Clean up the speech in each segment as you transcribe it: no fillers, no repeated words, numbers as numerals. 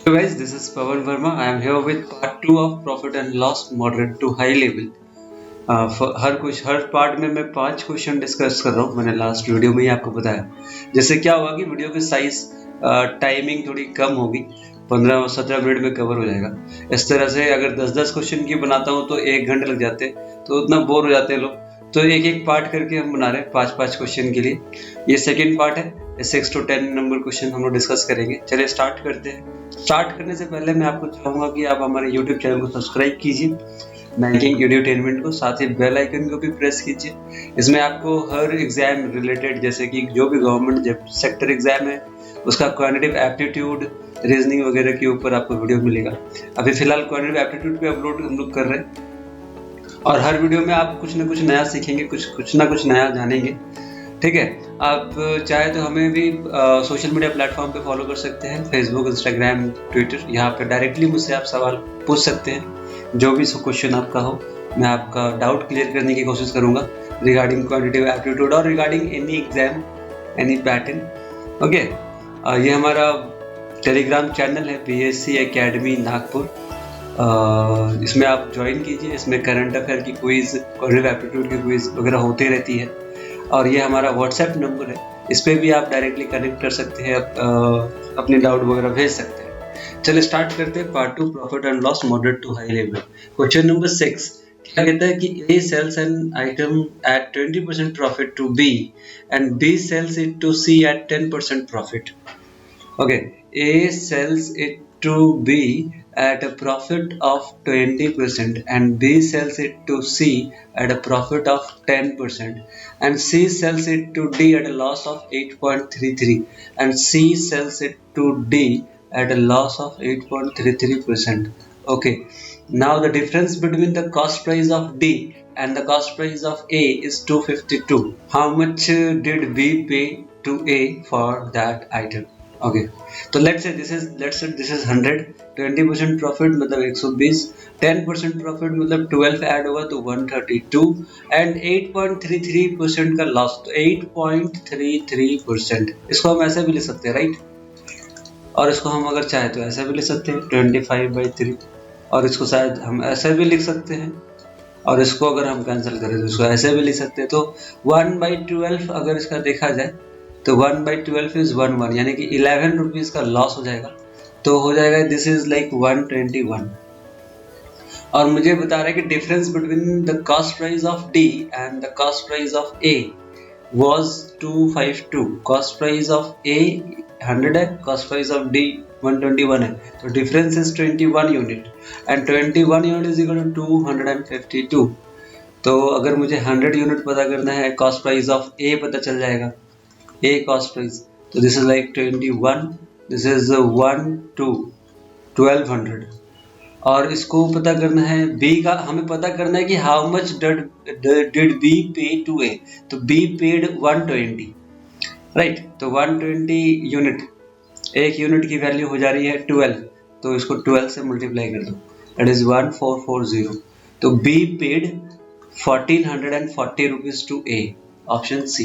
Hello guys, this is Pawan Verma. I am here with part 2 of Profit and Loss Moderate to High Level. Her part में मैं 5 question discuss कर रहा हूँ. मैंने last video में ही आपको बताया. जैसे क्या होगा कि वीडियो की साइज टाइमिंग थोड़ी कम होगी, 15-17 मिनट में कवर हो जाएगा. इस तरह से अगर 10-10 क्वेश्चन की बनाता हूँ तो 1 घंटे लग जाते हैं, तो उतना बोर हो जाते हैं लोग. तो एक एक पार्ट करके हम बना रहे हैं 5-5 क्वेश्चन के लिए. ये सेकेंड पार्ट है. 6 to 10 नंबर क्वेश्चन हम लोग डिस्कस करेंगे. चलिए स्टार्ट करते हैं. स्टार्ट करने से पहले मैं आपको चाहूँगा कि आप हमारे YouTube चैनल को सब्सक्राइब कीजिए, बैंकिंग एड्यूटेनमेंट को, साथ ही बेल आइकन को भी प्रेस कीजिए. इसमें आपको हर एग्जाम रिलेटेड, जैसे कि जो भी गवर्नमेंट सेक्टर एग्जाम है उसका क्वांटिटेटिव एप्टीट्यूड, रीजनिंग वगैरह के ऊपर आपको वीडियो मिलेगा. अभी फिलहाल क्वांटिटेटिव एप्टीट्यूड पे अपलोड हम लोग कर रहे हैं, और हर वीडियो में आप कुछ ना कुछ नया सीखेंगे, कुछ ना कुछ नया जानेंगे. ठीक है. आप चाहे तो हमें भी सोशल मीडिया प्लेटफॉर्म पे फॉलो कर सकते हैं, फेसबुक, इंस्टाग्राम, ट्विटर. यहाँ पे डायरेक्टली मुझसे आप सवाल पूछ सकते हैं. जो भी क्वेश्चन आपका हो, मैं आपका डाउट क्लियर करने की कोशिश करूँगा रिगार्डिंग क्वांटिटेटिव एप्टीट्यूड और regarding any exam, any pattern. Okay. ये हमारा टेलीग्राम चैनल है, BSc एकेडमी नागपुर. इसमें आप ज्वाइन कीजिए. इसमें करंट अफेयर की क्विज, क्वांटिटेटिव एप्टीट्यूड की क्विज वगैरह होती रहती है. और ये हमारा व्हाट्सएप नंबर है, इस पर भी आप डायरेक्टली कनेक्ट कर सकते हैं, अपने डाउट वगैरह भेज सकते हैं. चलिए स्टार्ट करते हैं part 2, profit and loss moderate to high level. Question number 6 क्या कहता है कि A sells an item at 20% profit to B and B sells it to C at 10% profit. Okay, A sells it to B at a profit of 20% and B sells it to C at a profit of 10% and C sells it to D at a loss of 8.33 and C sells it to D at a loss of 8.33%. Okay, now the difference between the cost price of D and the cost price of A is 252. How much did B pay to A for that item? Okay, तो let's say this is 100. 20% profit मतलब 120, 10% profit मतलब 12 add होगा तो 132 and 8.33% का loss, तो 8.33%. इसको हम ऐसे भी लिख सकते हैं, राइट? और इसको हम अगर चाहे तो ऐसे भी लिख सकते हैं 25/3, और इसको शायद हम ऐसे भी लिख सकते हैं, और इसको अगर हम कैंसिल करें तो इसको ऐसे भी लिख सकते हैं. तो 1/12 अगर इसका देखा जाए तो 1/12 इज 1, यानी कि 11 रुपीज का लॉस हो जाएगा. तो हो जाएगा दिस इज लाइक 121. और मुझे बता रहा है कि difference between the cost price of D and the cost price of A was 252. Cost price of A 100 है, कॉस्ट प्राइस ऑफ डी 121 है, तो difference is 21 unit and 21 unit is equal to 252. तो अगर मुझे 100 यूनिट पता करना है, cost price of ए पता चल जाएगा, A cost price. So this is like 21. This is 1200. और इसको पता करना है B का, हमें पता करना है कि how much did B pay to A. तो B paid 120, right? तो 120 यूनिट, एक यूनिट की वैल्यू हो जा रही है 12, तो इसको 12 से मल्टीप्लाई कर दो, that is 1440. तो B paid 1440 rupees to A, option C.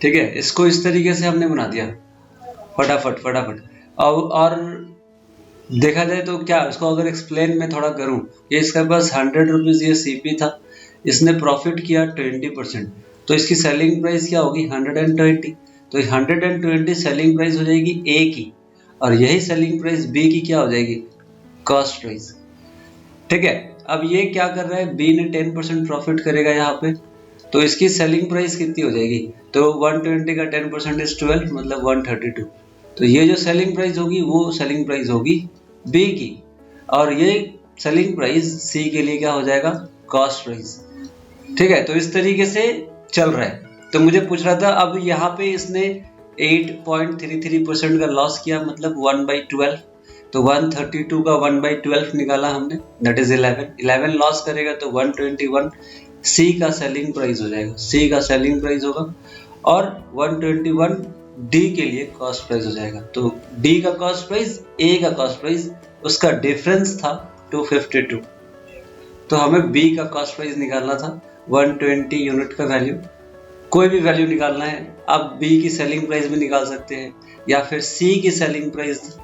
ठीक है. इसको इस तरीके से हमने बना दिया फटाफट. और देखा जाए तो क्या, इसको अगर एक्सप्लेन मैं थोड़ा करूं, ये इसके पास 100 रुपीज ये CP था, इसने प्रॉफिट किया 20%, तो इसकी सेलिंग प्राइस क्या होगी 120. तो 120 सेलिंग प्राइस हो जाएगी A की, और यही सेलिंग प्राइस B की क्या हो जाएगी, कॉस्ट प्राइस. ठीक है. अब ये क्या कर रहा है, B ने 10% प्रॉफिट करेगा यहाँ पे, तो इसकी सेलिंग प्राइस कितनी हो जाएगी, तो 120 का 10% इज 12 मतलब 132. तो ये जो सेलिंग प्राइस होगी वो सेलिंग प्राइस होगी B की, और ये सेलिंग प्राइस C के लिए क्या हो जाएगा, कॉस्ट प्राइस. ठीक है. तो इस तरीके से चल रहा है. तो मुझे पूछ रहा था, अब यहाँ पे इसने 8.33% का लॉस किया, मतलब 1/12. तो 132 का 1/12 निकाला हमने, दैट इज 11 लॉस करेगा तो 121 C का सेलिंग प्राइस हो जाएगा, C का सेलिंग प्राइस होगा, और 121 D के लिए कॉस्ट प्राइस हो जाएगा. तो D का कॉस्ट प्राइस, A का कॉस्ट प्राइस, उसका डिफरेंस था 252. तो हमें B का कॉस्ट प्राइस निकालना था, 120 यूनिट का वैल्यू, कोई भी वैल्यू निकालना है. आप B की सेलिंग प्राइस भी निकाल सकते हैं, या फिर C की सेलिंग प्राइस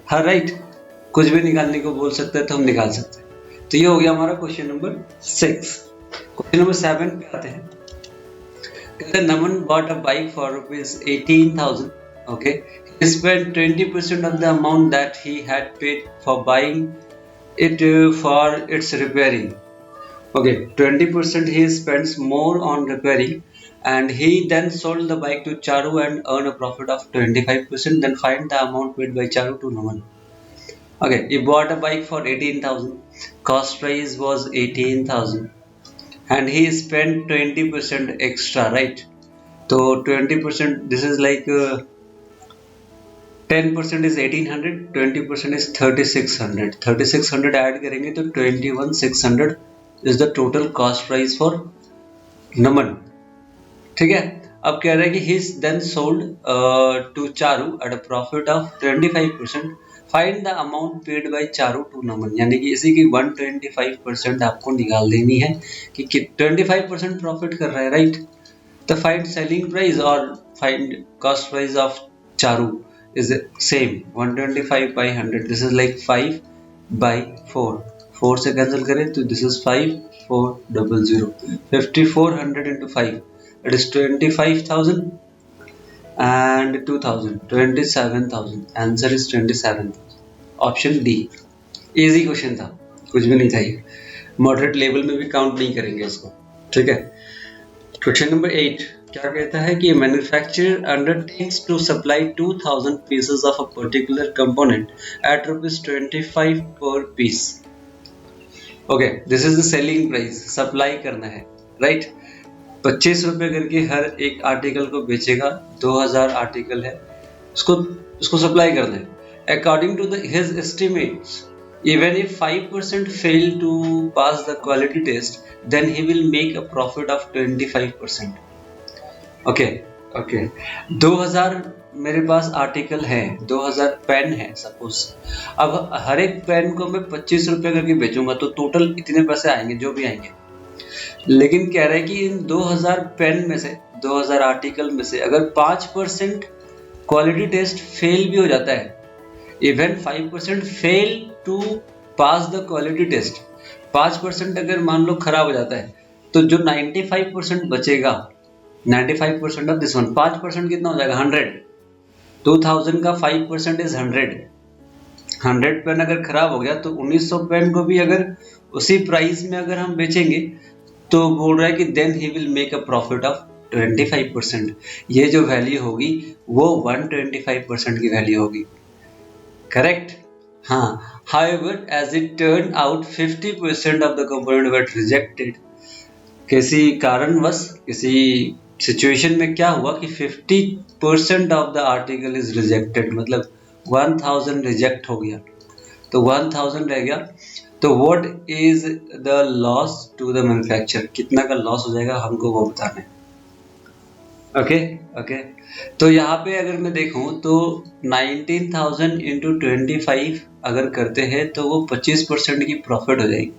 हाँ राइट, कुछ भी निकालने को बोल सकते हैं तो हम निकाल सकते हैं। तो ये हो गया हमारा क्वेश्चन नंबर 6। क्वेश्चन नंबर 7 पे आते हैं। कहते हैं नमन bought a bike for ₹18,000. Okay, he spent 20% of the amount that he had paid for buying it for its repairing. Okay, 20% he spends more on repairing, and he then sold the bike to Charu and earned a profit of 25%. Then find the amount paid by Charu to Naman. Okay, he bought a bike for 18,000. Cost price was 18,000, and he spent 20% extra, right? So 20%, this is like 10% is 1800, 20% is 3600. 3600 add करेंगे तो 21,600 is the total cost price for Naman. ठीक है, अब कह रहे हैं कि he then sold to Charu at a profit of 25%. Find the amount paid by Charu to Naman. यानी कि इसी की 125% आपको निकाल देनी है कि 25% प्रॉफिट कर रहा है, राइट? तो find selling price or find cost price of Charu is same, 125 by 100. This is like 5 by 4. 4 से कैंसिल करें तो this is 5400. 5400 into 5, it is 25,000 and 2,000, 27,000. Answer is 27,000. Option D. Easy question था, कुछ भी नहीं चाहिए। मॉडरेट लेवल में भी काउंट नहीं करेंगे इसको, ठीक है। क्वेश्चन नंबर 8 क्या कहता है कि manufacturer undertakes to supply 2000 pieces of a particular component at ₹25 per piece. Okay, this is the selling price, supply करना है, राइट? 25 रुपए करके हर एक आर्टिकल को बेचेगा, 2000 आर्टिकल है, उसको सप्लाई करना है। According to his estimates, even if 5% fail to pass the quality test, then he will make a profit of 25%. Okay, 2000 मेरे पास आर्टिकल है, 2000 पेन है सपोज। अब हर एक पेन को मैं 25 रुपए करके बेचूंगा तो टोटल इतने पैसे आएंगे जो भी आएंगे। लेकिन कह रहे हैं कि इन 2000 पेन में से, 2000 आर्टिकल में से अगर 5% क्वालिटी टेस्ट फेल भी हो जाता है, even 5% fail to pass the quality test, 5% अगर मान लो खराब हो जाता है तो जो 95% बचेगा, 95% ऑफ दिस वन, 5% कितना हो जाएगा? 100। 2000 का 5% इज 100। 100 पेन अगर खराब हो गया तो 1900 पेन को भी अगर उसी प्राइस में अगर हम बेचेंगे तो बोल रहा है कि then he will make a profit of 25%। ये जो वैल्यू होगी वो 125% की वैल्यू होगी, करेक्ट? हाँ। However, as it turned out, 50% of the component were rejected. किसी कारणवश, किसी सिचुएशन में क्या हुआ कि 50% of the article is rejected, मतलब 1000 रिजेक्ट हो गया तो 1000 रह गया। तो what is the loss to the manufacturer? कितना का लॉस हो जाएगा हमको वो बताना है। ओके, तो यहाँ पे अगर मैं देखूं तो 19,000 into 25 अगर करते हैं तो वो 25% की प्रॉफिट हो जाएगी।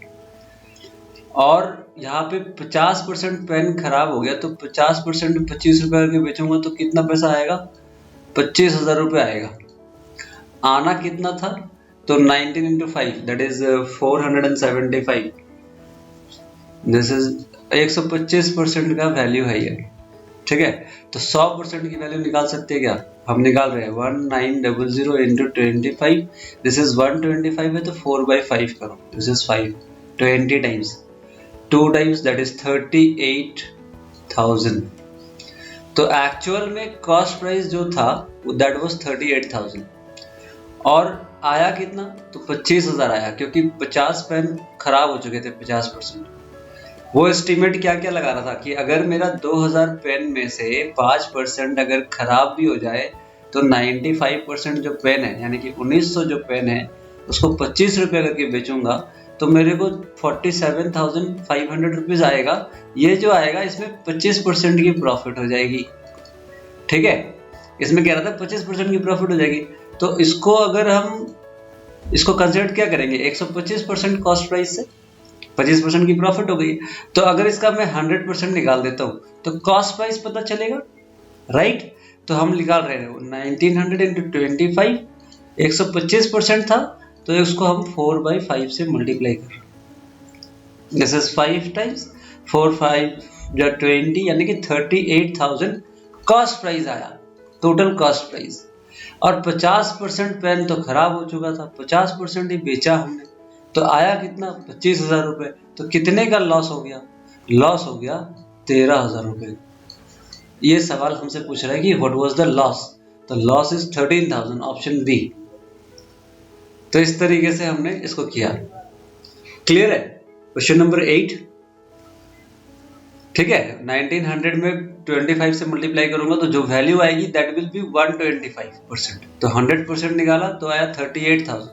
और यहाँ पे 50% पेन खराब हो गया तो 50% 25 रुपए करके बेचूंगा तो कितना पैसा आएगा? 25,000 रुपये आएगा। आना कितना था? तो 19 into 5 that is 475। This is 125% का वैल्यू है ये, ठीक है। तो 100% की वैल्यू निकाल सकते हैं क्या? हम निकाल रहे हैं 1900 into 25, दिस इज 125 है तो 4/5 करो, this is 5, 20 times, 2 times that is 38,000। तो एक्चुअल में कॉस्ट प्राइस जो था दैट वाज 38,000 और आया कितना? तो 25,000 आया, क्योंकि 50 पेन खराब हो चुके थे 50%। वो एस्टिमेट क्या क्या लगा रहा था कि अगर मेरा 2000 पेन में से 5% अगर खराब भी हो जाए तो 95% जो पेन है यानी कि 1900 जो पेन है उसको 25 रुपये करके बेचूंगा तो मेरे को 47,500 रुपीज आएगा। ये जो आएगा इसमें 25% की प्रॉफिट हो जाएगी, ठीक है। इसमें कह रहा था 25% की प्रॉफिट हो जाएगी, तो इसको अगर हम इसको कंसिडर क्या करेंगे? 125% कॉस्ट प्राइस से 25% की प्रॉफिट हो गई। तो अगर इसका मैं 100% निकाल देता हूँ तो कॉस्ट प्राइस पता चलेगा, राइट? तो हम निकाल रहे हैं 1900 into 25 125% था तो इसको हम 4/5 से मल्टीप्लाई कर रहे हैं। दिस इज 5 टाइम्स 4 5 या 20 यानी कि 38,000 कॉस्ट प्राइस आया, टोटल कॉस्ट प्राइस। और 50% पेन तो खराब हो चुका था, 50% ही बेचा हमने, तो आया कितना 25,000 रुपये। तो कितने का लॉस हो गया? लॉस हो गया 13,000 रुपये। ये सवाल हमसे पूछ रहा है कि व्हाट वाज द लॉस, तो लॉस इज 13,000, ऑप्शन बी। तो इस तरीके से हमने इसको किया। क्लियर है? क्वेश्चन नंबर 8, ठीक है। 1900 में 25 से मल्टीप्लाई करूंगा तो जो वैल्यू आएगी दैट विल बी 125%। तो 100% निकाला तो आया 38,000,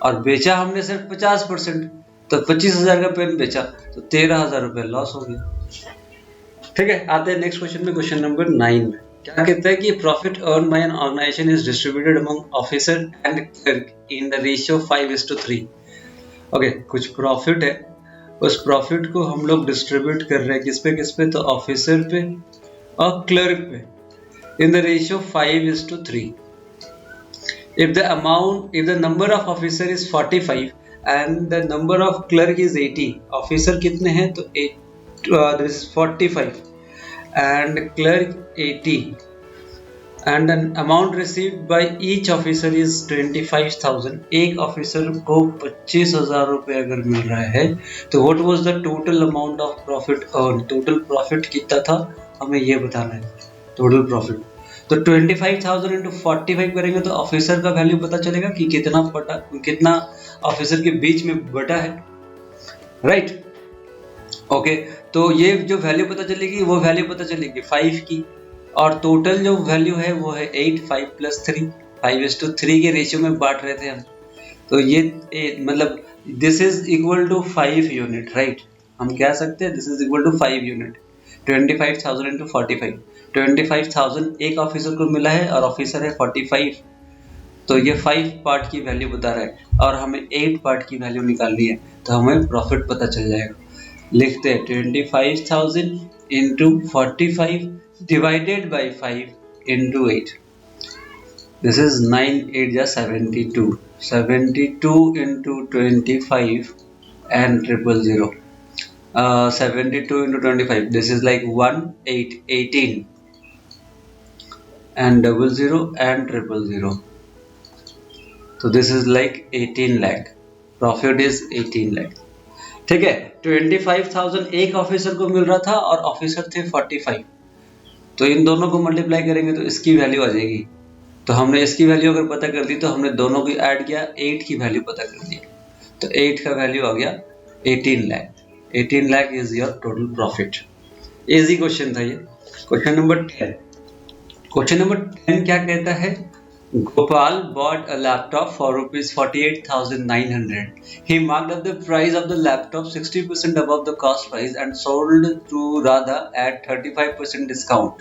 और बेचा हमने सिर्फ 50%, तो 25,000 का पेन बेचा तो 13,000 रुपये लॉस हो गया। ठीक है, आते हैं नेक्स्ट क्वेश्चन में। क्वेश्चन नंबर 9 में क्या कहता है कि profit earn by an organisation is distributed among officer and clerk in the ratio 5:3। Okay, कुछ प्रॉफिट है, उस प्रॉफिट को हम लोग डिस्ट्रीब्यूट कर रहे हैं किस पे, तो ऑफिसर पे और क्लर्क पे इन the ratio 5:3। if the number of officer is 45 and the number of clerk is 80, officer कितने हैं तो 45 and clerk 80 and the amount received by each officer is 25,000। एक ऑफिसर को 25,000 रुपये अगर मिल रहा है तो what was the total amount of profit earned, total profit कितना था हमें ये बताना है, टोटल प्रॉफिट। तो 25,000 इंटू 45 करेंगे तो ऑफिसर का वैल्यू पता चलेगा कि कितना ऑफिसर के बीच में बटा है, राइट। ओके, तो ये जो वैल्यू पता चलेगी वो वैल्यू पता चलेगी 5 की, और टोटल जो वैल्यू है वो है 8, 5 + 3, 5:3 के रेशियो में बांट रहे थे हम। तो ये मतलब this is equal to 5 unit, right. हम कह सकते हैं this is equal to 5 unit. 25,000 into 45, 25,000 एक ऑफिसर को मिला है और ऑफिसर है 45, तो ये 5 पार्ट की वैल्यू बता रहा है और हमें 8 पार्ट की वैल्यू निकालनी है, तो हमें प्रॉफिट पता चल जाएगा। लिखते हैं 25,000 into 45 divided by 5 into 8, this is 9 8 जा 72, 72 into 25 and 000, 72 into 25, this is like 18 and 00 and 000, so this is like 18 lakh, profit is 18 lakh। ठीक है, 25,000 एक ऑफिसर को मिल रहा था और ऑफिसर थे 45, तो इन दोनों को मल्टीप्लाई करेंगे तो इसकी वैल्यू आ जाएगी। तो हमने इसकी वैल्यू अगर पता कर दी तो हमने दोनों की ऐड किया, 8 की वैल्यू पता कर दी, तो 8 का वैल्यू आ गया 18 lakh. 18 lakh is your total profit. Easy question था ये। क्वेश्चन नंबर 10, क्वेश्चन नंबर 10 क्या कहता है? Gopal bought a laptop for rupees 48,900. He marked up the price of the laptop 60% above the cost price and sold to Radha at 35% discount.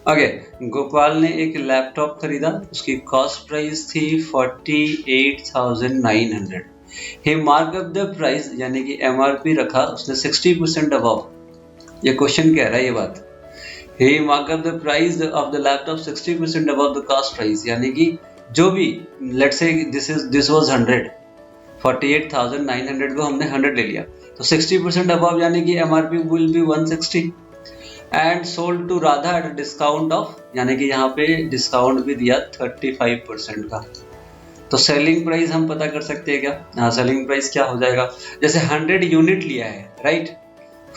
Okay, Gopal ने एक laptop खरीदा, उसकी cost price थी 48,900। He marked up the price यानी कि MRP रखा उसने 60% above। ये क्वेश्चन कह रहा है ये बात। He marked up the price of the laptop 60% above the cost price, यानी कि जो भी let's say this was 100, 48,900 को हमने 100 ले लिया, तो 60% above यानी कि MRP will be 160 and sold to Radha at a discount of, यानी कि यहाँ पे डिस्काउंट भी दिया 35% का। तो सेलिंग प्राइस हम पता कर सकते हैं क्या? हाँ, सेलिंग प्राइस क्या हो जाएगा, जैसे 100 यूनिट लिया है, राइट।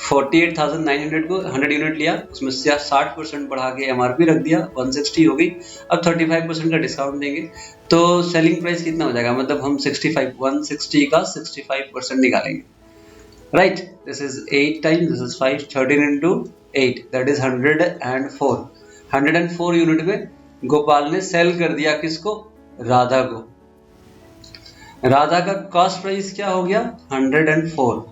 48,900 को 100 यूनिट लिया, उसमें से 60% बढ़ा के MRP रख दिया, 160 हो गई। अब 35% का डिस्काउंट देंगे तो सेलिंग प्राइस कितना हो जाएगा, मतलब हम 160 का 65% निकालेंगे, right. This is 8 times, this is 5, 13 into 8 that is 104। 104 unit में गोपाल ने सेल कर दिया किसको? राधा को। राधा का कॉस्ट प्राइस क्या हो गया? 104।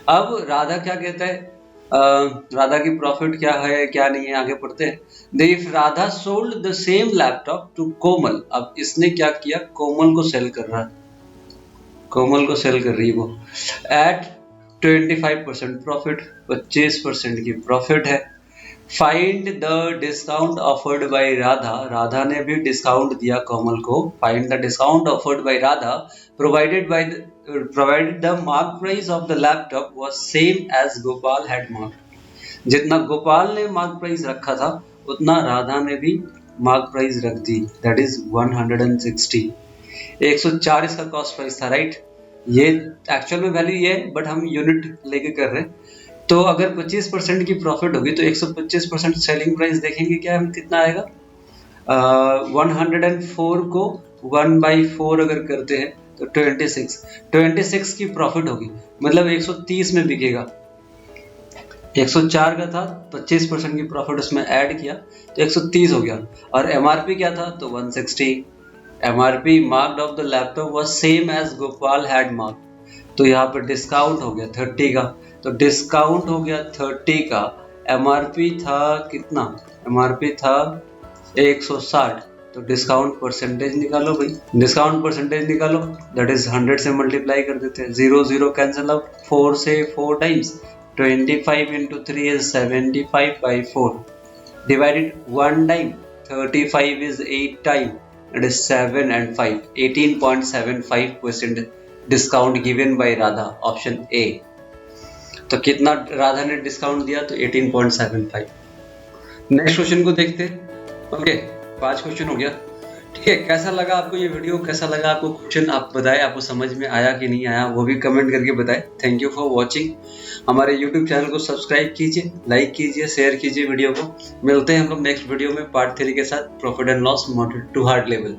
अब राधा क्या कहता है, राधा की प्रॉफिट क्या है क्या नहीं है, आगे पढ़ते हैं। If Radha sold the same laptop to Komal, अब इसने क्या किया, कोमल को सेल कर रहा है, कोमल को सेल कर रही है वो, एट 25% प्रॉफिट, 25% की प्रॉफिट है। Find the discount offered by Radha, Radha ने भी डिस्काउंट दिया कोमल को। Find the discount offered by Radha provided the mark price of the laptop was same as Gopal had mark. जितना गोपाल ने मार्क प्राइस रखा था उतना राधा ने भी मार्क प्राइस रख दी, दैट इज 160। 104 इसका कॉस्ट प्राइस था, राइट। ये एक्चुअल में वैल्यू ये है, बट हम यूनिट लेके कर रहे हैं। तो अगर 25% की प्रॉफिट होगी तो 125% सेलिंग प्राइस देखेंगे क्या हम कितना आएगा। 104 को 1/4 अगर करते हैं तो 26 की प्रॉफिट होगी, मतलब 130 में बिकेगा। 104 का था, 25% की प्रॉफिट उसमें ऐड किया तो 130 हो गया। और एमआरपी क्या था तो 160। MRP marked of the laptop was same as Gopal had mark, तो यहाँ पर डिस्काउंट हो गया 30 का, तो डिस्काउंट हो गया 30 का। एमआरपी था कितना, एमआरपी था 160, तो डिस्काउंट परसेंटेज निकालो भाई, डिस्काउंट परसेंटेज निकालो, दैट इज 100 से मल्टीप्लाई कर देते हैं, 0 0 कैंसिल आउट, 4 से 4 times, 25 into 3 is 75/4 divided 1 time, 35 is 8 time, it is 7 and 5, 18.75% discount given by Radha, option A. तो कितना राधा ने डिस्काउंट दिया तो 18.75। नेक्स्ट क्वेश्चन को देखते हैं। ओके, 5 क्वेश्चन हो गया, ठीक है। कैसा लगा आपको ये वीडियो, कैसा लगा आपको क्वेश्चन, आप बताएं, आपको समझ में आया कि नहीं आया, वो भी कमेंट करके बताएं। Thank you for watching. हमारे यूट्यूब चैनल को सब्सक्राइब कीजिए, लाइक कीजिए, शेयर कीजिए वीडियो को। मिलते हैं हम लोग नेक्स्ट वीडियो में पार्ट 3 के साथ, profit and loss moderate to hard level.